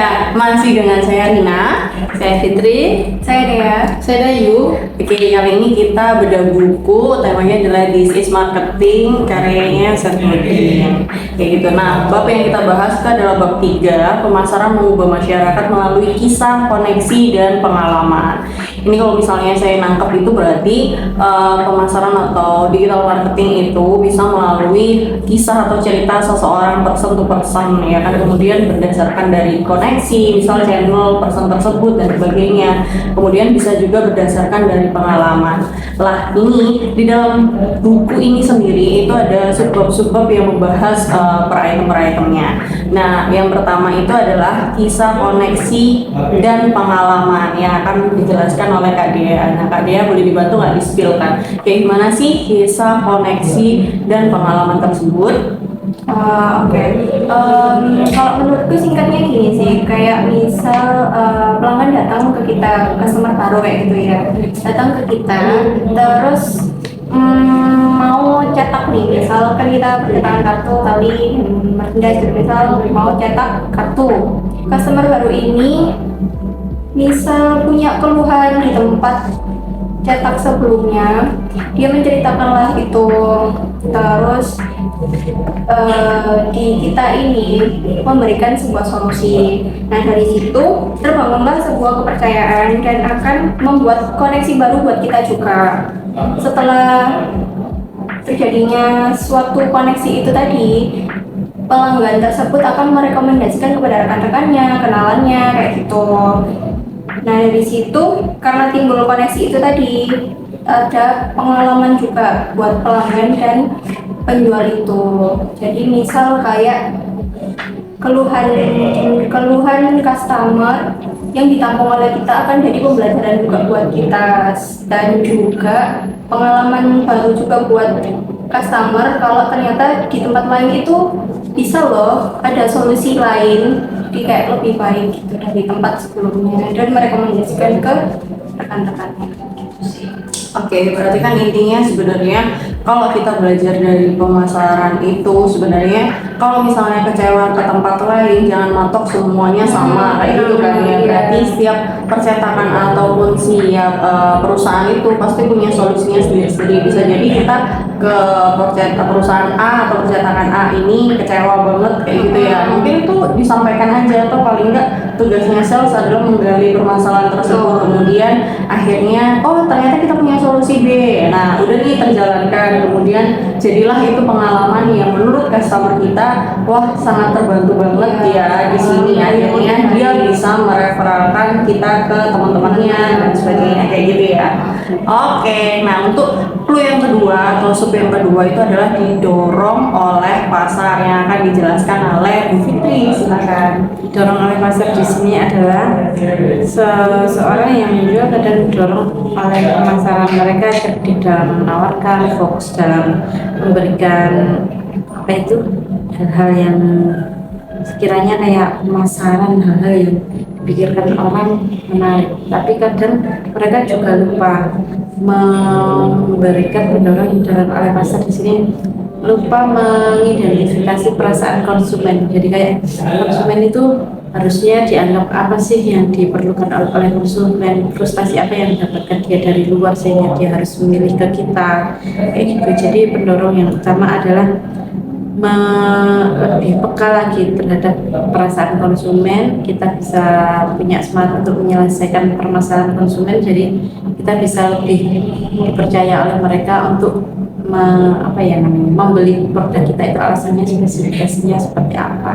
Ya, masih dengan saya Rina, saya Fitri, Saya Dea. saya Dayu. Oke, kali ini kita bedah buku, temanya adalah This is Marketing, karyanya Seth Godin. Kayak gitu. Nah, bab yang kita bahas itu adalah bab 3, pemasaran mengubah masyarakat melalui kisah, koneksi, dan pengalaman. Ini kalau misalnya saya nangkep itu berarti pemasaran atau digital marketing itu bisa melalui kisah atau cerita seseorang person to person, ya kan, kemudian berdasarkan dari koneksi, misal channel person tersebut dan sebagainya. Kemudian bisa juga berdasarkan dari pengalaman. Lah, ini di dalam buku ini sendiri itu ada subbab-subbab yang membahas per item-itemnya. Nah, yang pertama itu adalah kisah, koneksi, dan pengalaman yang akan dijelaskan oleh Kak Dea. Nah, Kak Dea boleh dibantu nggak di-spill-kan? Kayak gimana sih kisah, koneksi, dan pengalaman tersebut? Oke. Kalau menurutku singkatnya gini sih, kayak misal pelanggan datang ke kita, customer baru kayak gitu ya, datang ke kita, terus mau cetak nih, misal kan kita berdasarkan kartu tali merchandise, misal mau cetak kartu, customer baru ini misal punya keluhan di tempat cetak sebelumnya, dia menceritakanlah itu, terus di kita ini memberikan sebuah solusi. Nah, dari situ terbangunlah sebuah kepercayaan dan akan membuat koneksi baru buat kita juga. Setelah terjadinya suatu koneksi itu tadi, pelanggan tersebut akan merekomendasikan kepada rekan-rekannya, kenalannya, kayak gitu. Nah, dari situ karena timbul koneksi itu tadi, ada pengalaman juga buat pelanggan dan penjual itu. Jadi misal kayak keluhan customer yang ditampung oleh kita akan jadi pembelajaran juga buat kita, dan juga pengalaman baru juga buat customer kalau ternyata di tempat lain itu bisa loh ada solusi lain di kayak lebih baik gitu dari tempat sebelumnya, dan merekomendasikan ke rekan-rekannya gitu sih. Oke, berarti kan intinya sebenarnya kalau kita belajar dari pemasaran itu sebenarnya kalau misalnya kecewa ke tempat lain jangan matok semuanya sama kayak gitu kan ya. Berarti setiap percetakan ataupun setiap perusahaan itu pasti punya solusinya sendiri-sendiri. Bisa jadi kita ke perusahaan A atau percetakan A ini kecewa banget kayak gitu ya. Mungkin itu disampaikan aja, atau paling enggak tugasnya sales adalah menggali permasalahan tersebut. Kemudian akhirnya oh ternyata kita punya solusi B. Nah, udah nih terjalankan. Kemudian jadilah itu pengalaman yang menurut customer kita, wah sangat terbantu banget ya di sini. Akhirnya dia bisa mereferalkan kita ke teman-temannya dan sebagainya kayak gitu ya. Oke, nah untuk clue yang kedua atau sub yang kedua itu adalah didorong oleh pasar yang akan dijelaskan oleh Bu Fitri. Silakan. Didorong oleh pasar di sini adalah seseorang yang menjual dan didorong oleh pemasaran mereka di dalam menawarkan, fokus dalam memberikan apa itu hal-hal yang sekiranya kayak pemasaran, hal-hal yang dipikirkan orang menarik, tapi kadang mereka juga lupa memberikan pendorong yang didorong oleh pasar di sini, lupa mengidentifikasi perasaan konsumen. Jadi kayak konsumen itu harusnya dianggap apa sih yang diperlukan oleh konsumen, frustasi apa yang didapatkan dia dari luar sehingga dia harus memilih ke kita kayak gitu. Jadi pendorong yang utama adalah lebih peka lagi terhadap perasaan konsumen. Kita bisa punya semangat untuk menyelesaikan permasalahan konsumen, jadi kita bisa lebih dipercaya oleh mereka untuk membeli produk kita itu alasannya, spesifikasinya seperti apa.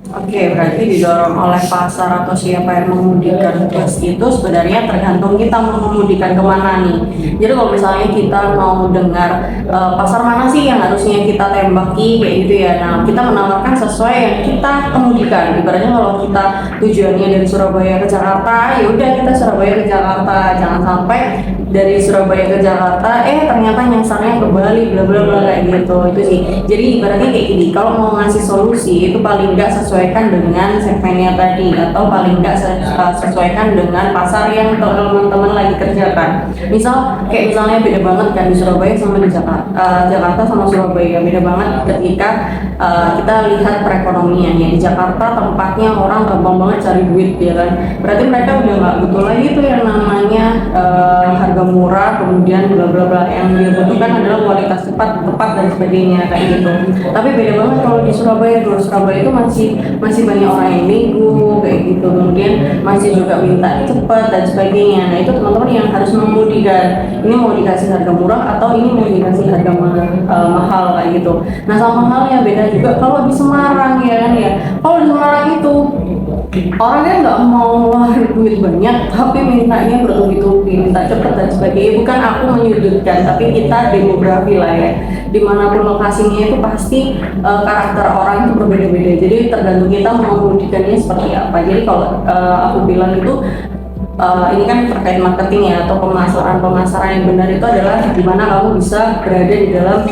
Oke, berarti didorong oleh pasar atau siapa yang mengemudikan bus itu sebenarnya tergantung kita mau mengemudikan kemana nih. Jadi kalau misalnya kita mau dengar pasar mana sih yang harusnya kita tembaki kayak gitu ya. Nah, kita menawarkan sesuai yang kita kemudikan. Ibaratnya kalau kita tujuannya dari Surabaya ke Jakarta, ya udah kita Surabaya ke Jakarta. Jangan sampai dari Surabaya ke Jakarta, ternyata nyasarnya ke Bali, bla bla bla kayak gitu. Itu sih. Jadi ibaratnya kayak gini, kalau mau ngasih solusi itu paling nggak sesuaikan dengan segmennya tadi, atau paling nggak sesuaikan dengan pasar yang teman-teman lagi kerjakan. Kayak misalnya beda banget kan di Surabaya sama di Jakarta, Jakarta sama Surabaya beda banget ketika kita lihat perekonomian ya. Di Jakarta tempatnya orang gampang banget cari duit ya kan. Berarti mereka udah nggak butuh lagi tuh yang namanya harga murah, kemudian bla bla bla. Yang dia butuhkan adalah kualitas tepat dan sebagainya kayak gitu. Tapi beda banget kalau di Surabaya. Dulu Surabaya itu masih banyak orang yang nego kayak gitu, kemudian masih juga minta cepat dan sebagainya. Nah itu teman-teman yang harus mengemudikan, ini mau dikasih harga murah atau ini mau dikasih harga mahal kayak gitu. Nah sama halnya beda juga kalau di Semarang ya kan ya. Kalau di Semarang itu orangnya nggak mau ngeluarin duit banyak, tapi mintanya bertubi-tubi, minta cepat dan sebagainya. Bukan aku menyudutkan, tapi kita demografi lah ya. Dimanapun lokasinya itu pasti karakter orang itu berbeda-beda. Jadi tergantung kita mengemudikannya seperti apa. Jadi kalau aku bilang itu ini kan terkait marketing ya, atau pemasaran yang benar itu adalah gimana kamu bisa berada di dalam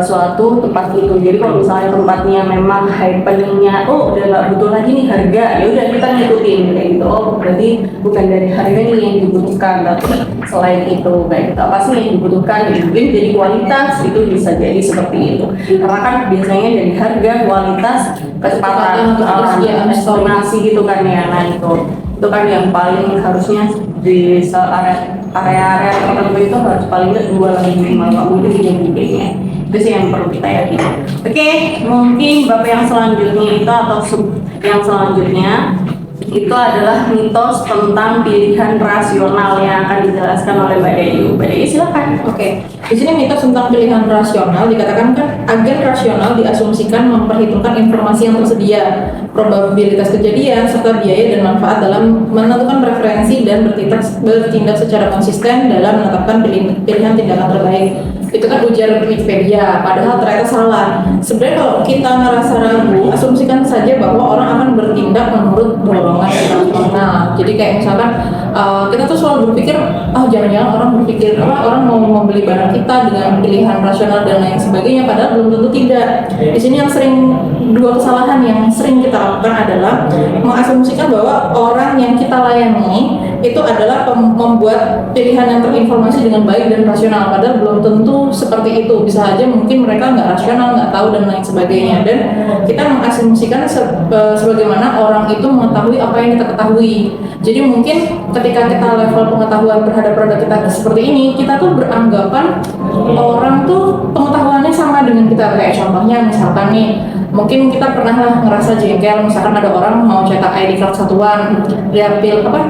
suatu tempat itu. Jadi kalau misalnya tempatnya memang happeningnya, udah nggak butuh lagi nih harga, ya udah kita ngikutin kayak gitu. Berarti bukan dari harga nih yang dibutuhkan, tapi selain itu kayak gitu. Apa sih yang dibutuhkan? Mungkin jadi kualitas itu bisa jadi seperti itu. Karena kan biasanya dari harga, kualitas, kecepatan, estimasi gitu kan ya. Nah itu kan yang paling harusnya di area-area tertentu itu harus paling nggak 2 lagi minimal, nggak mungkin 3 tipenya. Itu sih yang perlu kita yakini. Oke, mungkin bab yang selanjutnya itu atau yang selanjutnya itu adalah mitos tentang pilihan rasional yang akan dijelaskan oleh Mbak Deyu. Mbak Deyu silakan. Oke, di sini mitos tentang pilihan rasional dikatakan kan agen rasional diasumsikan memperhitungkan informasi yang tersedia, probabilitas kejadian serta biaya dan manfaat dalam menentukan preferensi dan bertindak secara konsisten dalam menetapkan pilihan tindakan terbaik. Itu kan ujar Wikipedia, padahal ternyata salah. Sebenarnya kalau kita merasa ragu, asumsikan saja bahwa orang akan bertindak menurut dorongan rasional. Jadi kayak misalkan kita tuh selalu berpikir, jangan-jangan orang mau membeli barang kita dengan pilihan rasional dan lain sebagainya, padahal belum tentu tidak. Di sini yang dua kesalahan yang sering kita lakukan adalah mengasumsikan bahwa orang yang kita layani itu adalah membuat pilihan yang terinformasi dengan baik dan rasional, padahal belum tentu seperti itu. Bisa aja mungkin mereka nggak rasional, nggak tahu dan lain sebagainya, dan kita mengasumsikan sebagaimana orang itu mengetahui apa yang kita ketahui. Jadi mungkin ketika kita level pengetahuan terhadap produk kita seperti ini, kita tuh beranggapan orang tuh pengetahuannya sama dengan kita. Kayak contohnya misalkan nih, mungkin kita pernah lah ngerasa jengkel misalkan ada orang mau cetak ID card satuan,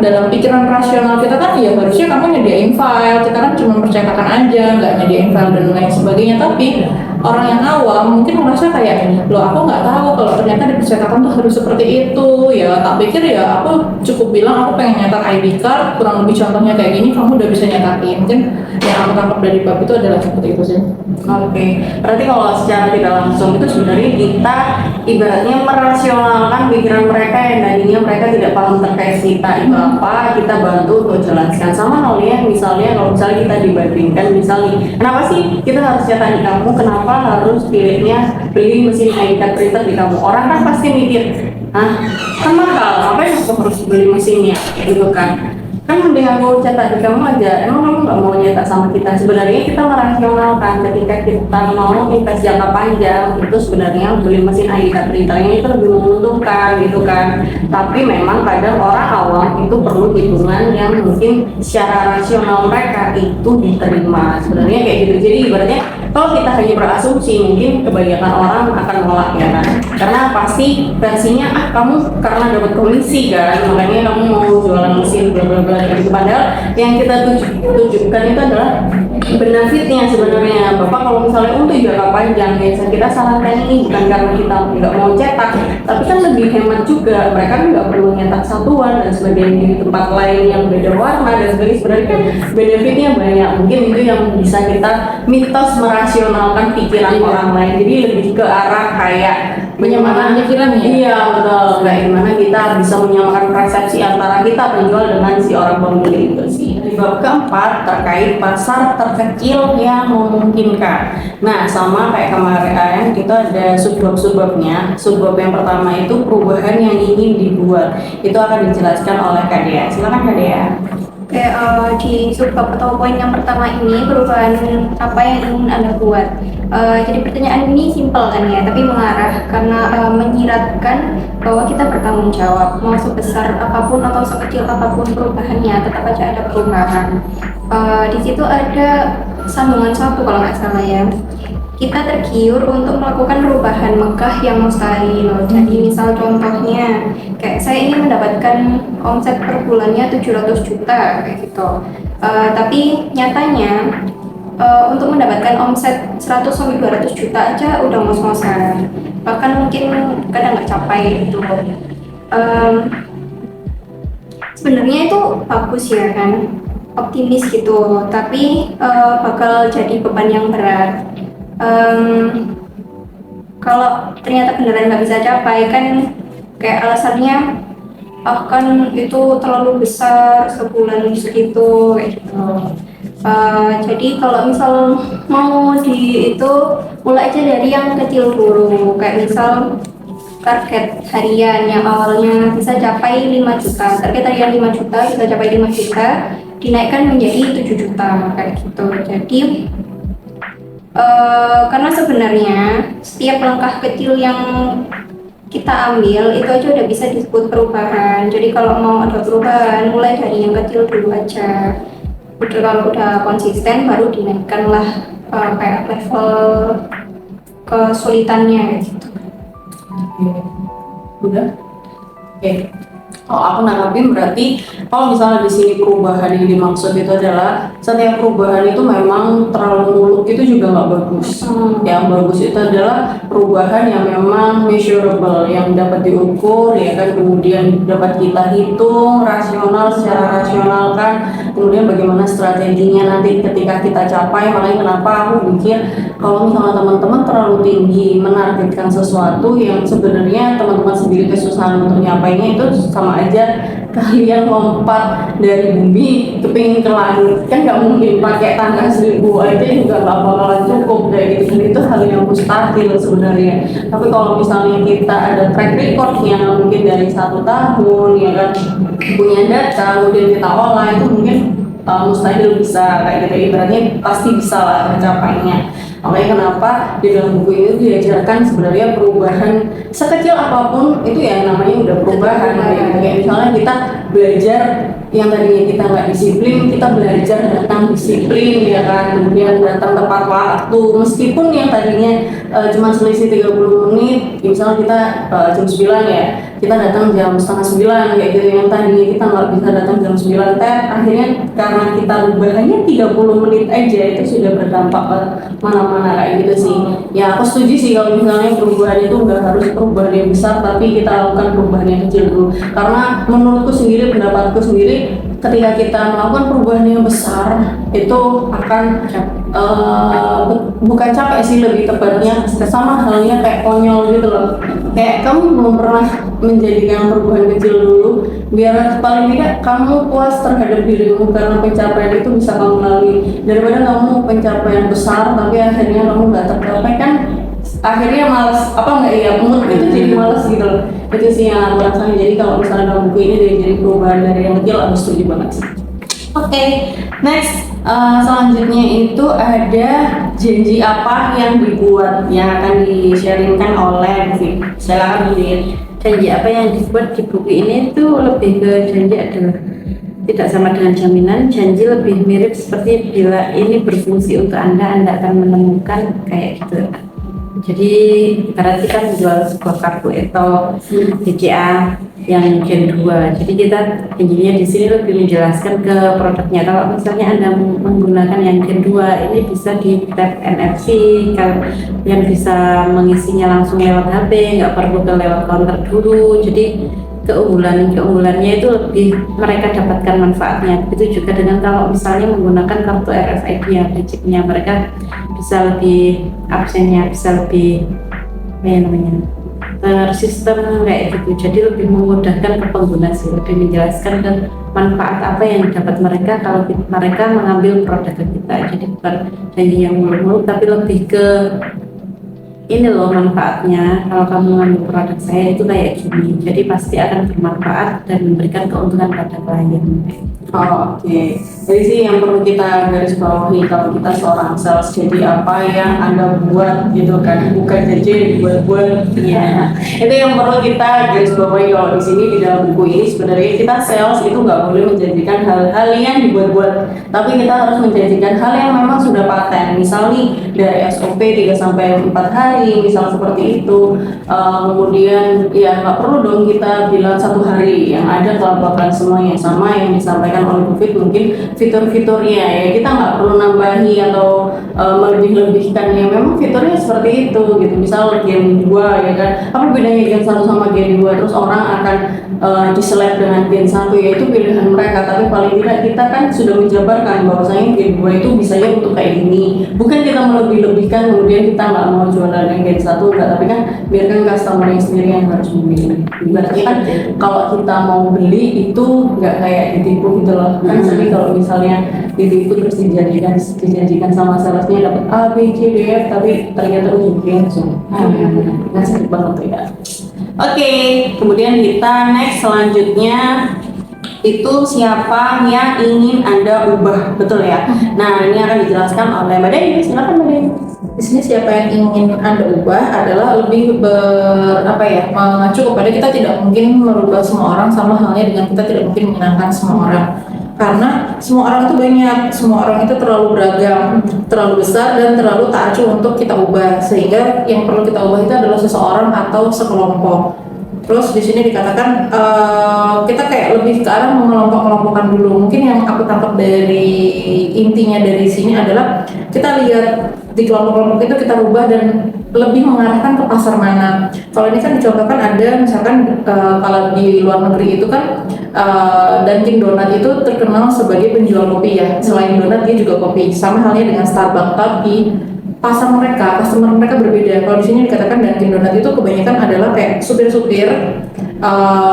dalam pikiran rasional kita kan ya harusnya kamu nyediain file, kita kan cuma percetakan aja, nggak nyediain file dan lain sebagainya. Tapi orang yang awam mungkin merasa kayak, loh aku nggak tahu kalau ternyata di percetakan tuh harus seperti itu. Ya tak pikir ya aku cukup bilang aku pengen nyetak ID card, kurang lebih contohnya kayak gini, kamu udah bisa nyetakin. Mungkin yang aku tangkap dari bab itu adalah seperti itu sih. Oke, berarti kalau secara tidak langsung itu sebenarnya kita ibaratnya merasionalkan pikiran mereka yang tadinya mereka tidak paham terkait kita itu apa, kita bantu untuk jelaskan. Sama halnya misalnya kalau misalnya kita dibandingkan, misalnya kenapa sih kita harus cetak di kamu, kenapa harus beli mesin ID card printer di kamu? Orang kan pasti mikir, kan mahal, ngapain aku harus beli mesinnya gitu kan? Kan mending aku cetak di kamu aja, emang kamu nggak mau nyetak sama kita? Sebenarnya kita merasionalkan ketika kita mau invest jangka panjang, itu sebenarnya beli mesin ID card printernya itu lebih menguntungkan gitu kan. Tapi memang kadang orang awam itu perlu hitungan yang mungkin secara rasional mereka itu diterima. Sebenarnya kayak gitu. Jadi ibaratnya kalau kita hanya berasumsi, mungkin kebanyakan orang akan menolak ya kan. Karena pasti versinya, kamu karena dapat komisi kan, makanya kamu mau jualan mesin bla bla bla gitu. Padahal yang kita tunjukkan itu adalah benefitnya sebenarnya. Bapak kalau misalnya untuk jangka panjang ya, kita sarankan ini bukan karena kita nggak mau cetak, tapi kan lebih hemat juga. Mereka kan nggak perlu nyetak satuan dan sebagainya di tempat lain yang beda warna dan sebagainya. Sebenarnya kan benefitnya banyak. Mungkin itu yang bisa kita mitos merasionalkan pikiran orang lain. Jadi lebih ke arah kayak Menyamakan pikiran ya? Iya betul, kayak gimana kita bisa menyamakan persepsi antara kita penjual dengan si orang pembeli itu sih. bab keempat terkait pasar terkecil yang memungkinkan. Nah, sama kayak kemarin kita ada subbab-subbabnya. Subbab yang pertama itu perubahan yang ingin dibuat. Itu akan dijelaskan oleh Kak Dea. Silakan Kak Dea. Oke, di subbab atau poin yang pertama ini perubahan apa yang ingin Anda buat? Jadi pertanyaan ini simpel kan ya, tapi mengarah karena menyiratkan bahwa kita bertanggung jawab mau sebesar apapun atau sekecil apapun perubahannya, tetap aja ada perubahan. Di situ ada sambungan satu kalau nggak salah ya. Kita tergiur untuk melakukan perubahan Mekah yang mustahil. Jadi misal contohnya, kayak saya ingin mendapatkan omset per bulannya 700 juta kayak gitu. Tapi nyatanya untuk mendapatkan omset 100 sampai 200 juta aja udah ngos-ngosan. Bahkan mungkin kadang nggak capai itu. Sebenarnya itu bagus ya kan, optimis gitu. Tapi bakal jadi beban yang berat. Kalau ternyata beneran nggak bisa capai kan kayak alasannya kan itu terlalu besar sebulan segitu kayak gitu. Jadi kalau misal mau itu mulai aja dari yang kecil dulu, kayak misal target harian yang awalnya bisa capai 5 juta, target harian 5 juta bisa capai 5 juta, dinaikkan menjadi 7 juta kayak gitu. Jadi karena sebenarnya setiap langkah kecil yang kita ambil itu aja udah bisa disebut perubahan. Jadi kalau mau ada perubahan mulai dari yang kecil dulu aja. Udah kalau udah konsisten baru dinaikkanlah kayak level kesulitannya gitu. Udah? Oke. Kalau aku nanggapin berarti kalau misalnya di sini perubahan yang dimaksud itu adalah setiap perubahan itu memang terlalu muluk itu juga nggak bagus. Yang bagus itu adalah perubahan yang memang measurable, yang dapat diukur ya kan, kemudian dapat kita hitung rasional, secara rasional kan, kemudian bagaimana strateginya nanti ketika kita capai. Makanya kenapa aku pikir kalau misalnya teman-teman terlalu tinggi menargetkan sesuatu yang sebenarnya teman-teman sendiri kesusahan untuk nyapainya, itu sama aja kalian lompat dari bumi kepingin ke langit, kan nggak mungkin. Pakai tangga 1000 aja juga nggak bakalan cukup kayak gitu. Itu hal yang mustahil sebenarnya. Tapi kalau misalnya kita ada track recordnya mungkin dari 1 tahun ya kan, punya data kemudian kita olah, itu mungkin mustahil bisa kayak gitu. Ibaratnya pasti bisa lah tercapainya. Makanya kenapa di dalam buku ini diajarkan sebenarnya perubahan sekecil apapun itu ya namanya udah perubahan. Kayak misalnya kita belajar yang tadinya kita nggak disiplin, kita belajar datang disiplin ya kan, kemudian datang tepat waktu meskipun yang tadinya cuma selisih 30 menit, misalnya kita jam 9 ya, kita datang jam setengah 9 kayak gitu. Yang tadinya kita nggak bisa datang jam 9 akhirnya karena kita ubahnya 30 menit aja itu sudah berdampak ke mana-mana kayak gitu sih. Ya aku setuju sih kalau misalnya perubahan itu nggak harus perubahan yang besar, tapi kita lakukan perubahan yang kecil dulu. Karena menurutku sendiri, pendapatku sendiri, ketika kita melakukan perubahan yang besar itu akan bukan capek sih, lebih tepatnya sama halnya kayak konyol gitu loh. Kayak kamu belum pernah menjadikan perubahan kecil dulu biar paling tidak kamu puas terhadap dirimu karena pencapaian itu bisa kamu lalui, daripada kamu pencapaian besar tapi akhirnya kamu nggak tercapai kan, akhirnya malas mood itu jadi malas gitu loh. Itu sih yang aku rasain. Jadi kalau misalnya dalam buku ini dia jadi perubahan dari yang kecil, aku setuju banget sih. Oke, next selanjutnya itu ada janji apa yang dibuat yang akan di-sharingkan oleh Viv. Silakan Viv. Janji apa yang dibuat di buku ini itu lebih ke janji adalah tidak sama dengan jaminan. Janji lebih mirip seperti bila ini berfungsi untuk Anda akan menemukan kayak gitu. Jadi berarti kan menjual sebuah kartu atau BCA yang Gen 2. Jadi kita janjinya di sini lebih menjelaskan ke produknya. Kalau misalnya Anda menggunakan yang Gen 2 ini bisa di tap NFC, yang bisa mengisinya langsung lewat HP, nggak perlu ke lewat counter dulu. Jadi keunggulannya itu lebih mereka dapatkan manfaatnya. Begitu juga dengan kalau misalnya menggunakan kartu RFID yang ada chipnya, mereka bisa lebih absennya, bisa lebih tersistem kayak gitu. Jadi lebih memudahkan ke pengguna sih, lebih menjelaskan dan manfaat apa yang dapat mereka kalau mereka mengambil produk kita. Jadi bukan janji yang muluk-muluk, tapi lebih ke ini loh manfaatnya. Kalau kamu mengambil produk saya itu kayak gini, jadi pasti akan bermanfaat dan memberikan keuntungan pada klien. Oh, oke. Jadi sih yang perlu kita garis bawahi kalau kita seorang sales, jadi apa yang Anda buat gitu kan, bukan saja dibuat-buat. Iya. Itu yang perlu kita garis bawahi kalau di sini di dalam buku ini. Sebenarnya kita sales itu nggak boleh menjanjikan hal-hal yang dibuat-buat, tapi kita harus menjanjikan hal yang memang sudah paten. Misal nih dari SOP 3 sampai 4 hari, misal seperti itu. Kemudian ya nggak perlu dong kita bilang 1 hari, yang ada kelabakan semuanya sama yang disampaikan oleh Covid, mungkin fitur-fiturnya ya kita nggak perlu nambahi atau melebih-lebihkan, yang memang fiturnya seperti itu gitu. Misal Gen 2 ya kan, apa bedanya Gen 1 sama Gen 2, terus orang akan diseleb dengan Gen 1, yaitu pilihan mereka, tapi paling tidak kita kan sudah menjabarkan bahwasanya Gen 2 itu bisanya untuk kayak gini, bukan kita melebih-lebihkan kemudian kita nggak mau jualan yang Gen 1 enggak, tapi kan biarkan customer yang sendiri yang harus memilih. Berarti kan kalau kita mau beli itu nggak kayak ditipu gitu loh kan. Tapi kalau misalnya ditipu terus dijanjikan sama salesnya dapat A, B, C, D, F, tapi ternyata ujungnya langsung nggak sakit banget tuh ya. Oke, kemudian kita next selanjutnya itu siapa yang ingin Anda ubah, betul ya? Nah, ini akan dijelaskan oleh Mbak Dewi. Silakan Mbak Dewi. Di sini siapa yang ingin Anda ubah adalah lebih mengacu kepada kita tidak mungkin merubah semua orang, sama halnya dengan kita tidak mungkin menyenangkan semua orang. Karena semua orang itu banyak, semua orang itu terlalu beragam, terlalu besar dan terlalu tak acuh untuk kita ubah. Sehingga yang perlu kita ubah itu adalah seseorang atau sekelompok. Terus di sini dikatakan kita kayak lebih ke arah mengelompok-kelompokkan dulu. Mungkin yang aku tangkap dari intinya dari sini adalah kita lihat di kelompok-kelompok itu kita rubah dan lebih mengarahkan ke pasar mana. Kalau ini kan dicontohkan ada misalkan kalau di luar negeri itu kan Dunkin Donut itu terkenal sebagai penjual kopi ya. Selain donat dia juga kopi. Sama halnya dengan Starbucks, tapi pasar mereka, customer mereka berbeda. Kalau di sini dikatakan Dunkin Donut itu kebanyakan adalah kayak supir-supir,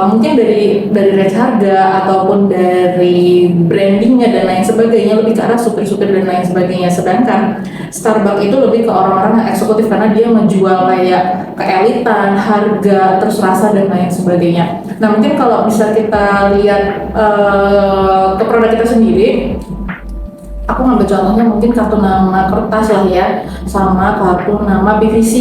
mungkin dari range harga ataupun dari brandingnya dan lain sebagainya, lebih ke arah supir-supir dan lain sebagainya. Sedangkan Starbucks itu lebih ke orang-orang yang eksekutif karena dia menjual kayak keelitan, harga, terus rasa dan lain sebagainya. Nah mungkin kalau bisa kita lihat ke produk kita sendiri, aku ngambil contohnya mungkin kartu nama kertas lah ya, sama kartu nama PVC.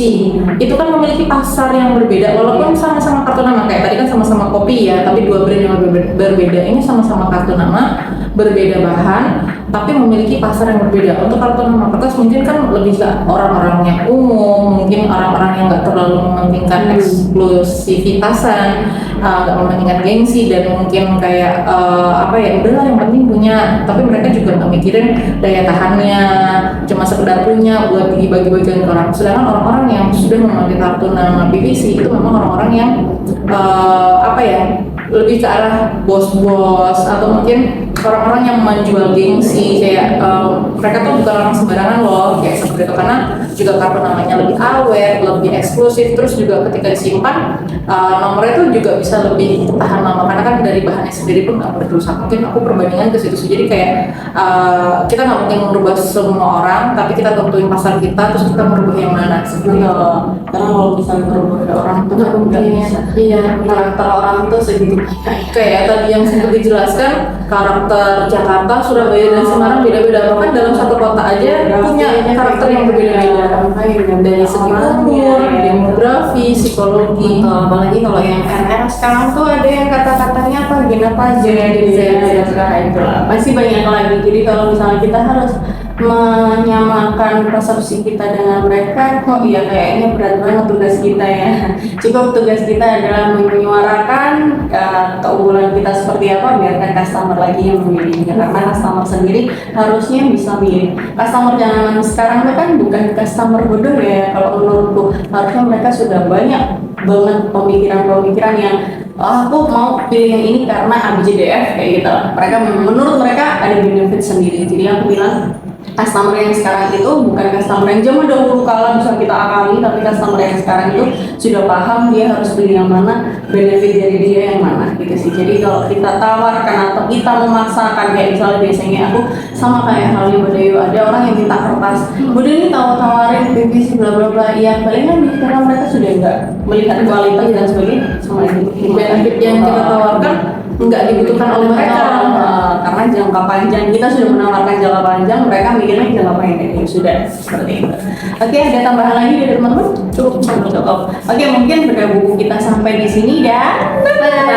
Itu kan memiliki pasar yang berbeda, walaupun sama-sama kartu nama, kayak tadi kan sama-sama kopi ya, tapi dua brand yang berbeda. Ini sama-sama kartu nama, berbeda bahan, tapi memiliki pasar yang berbeda. Untuk kartu nama kertas mungkin kan lebih ke orang-orang yang umum, mungkin orang-orang yang nggak terlalu mementingkan eksklusivitasan, nggak mementingkan gengsi, dan mungkin kayak udahlah yang penting punya, tapi mereka juga nggak mikirin daya tahannya, cuma sekedar punya buat dibagi-bagikan ke orang. Sedangkan orang-orang yang sudah memakai kartu nama PVC itu memang orang-orang yang lebih ke arah bos-bos, atau mungkin orang-orang yang menjual gengsi, kayak mereka tuh bukan orang sembarangan loh, kayak seperti itu. Karena juga kartu namanya lebih awet, lebih eksklusif, terus juga ketika disimpan nomornya itu juga bisa lebih tahan lama, karena kan dari bahannya sendiri pun nggak berdosa. Mungkin aku perbandingan ke situ. Jadi kayak kita nggak mungkin merubah semua orang, tapi kita tentuin pasar kita, terus kita merubah yang mana seperti itu. Karena kalau misalnya merubah orang itu kan nggak bisa. Iya, Karakter orang tuh segitu. kayak tadi yang sempat dijelaskan, karakter Jakarta, Surabaya, dan Semarang beda-beda. Bahkan dalam satu kota aja punya karakter yang berbeda-beda, dari segi umur, demografi, psikologi. Apalagi kalau yang RR sekarang tuh ada yang kata-katanya apa aja itu masih banyak lagi. Jadi kalau misalnya kita harus menyamakan persepsi kita dengan mereka, kok iya kayaknya berat banget tugas kita ya. Cukup tugas kita adalah menyuarakan keunggulan kita seperti apa, biarkan customer lagi yang memilih. Karena customer sendiri harusnya bisa milih. Customer zaman sekarang itu kan bukan customer bodoh ya, kalau menurutku harusnya mereka sudah banyak banget pemikiran-pemikiran yang aku mau pilih yang ini karena ABCDF kayak gitu. Mereka menurut mereka ada benefit sendiri. Jadi aku bilang customer yang sekarang itu bukan customer yang zaman dahulu kala bisa kita akali, tapi customer yang sekarang itu sudah paham dia harus beli yang mana, benefit dari dia yang mana gitu sih. Jadi kalau kita tawarkan atau kita memaksakan, kayak misalnya biasanya aku sama kayak halnya Budayu, ada orang yang minta kertas, Bunda ini tawarin PVC bla bla bla, iya palingan karena mereka sudah enggak melihat kualitas dan sebagainya, sama itu benefit yang kita tawarkan nggak dibutuhkan oleh mereka. Karena jangka panjang kita sudah menawarkan jangka panjang, mereka mikirnya jangka pendek ya sudah seperti itu. Oke, ada tambahan lagi dari teman-teman? Cukup. Oke, mungkin bedah buku kita sampai di sini dan bye.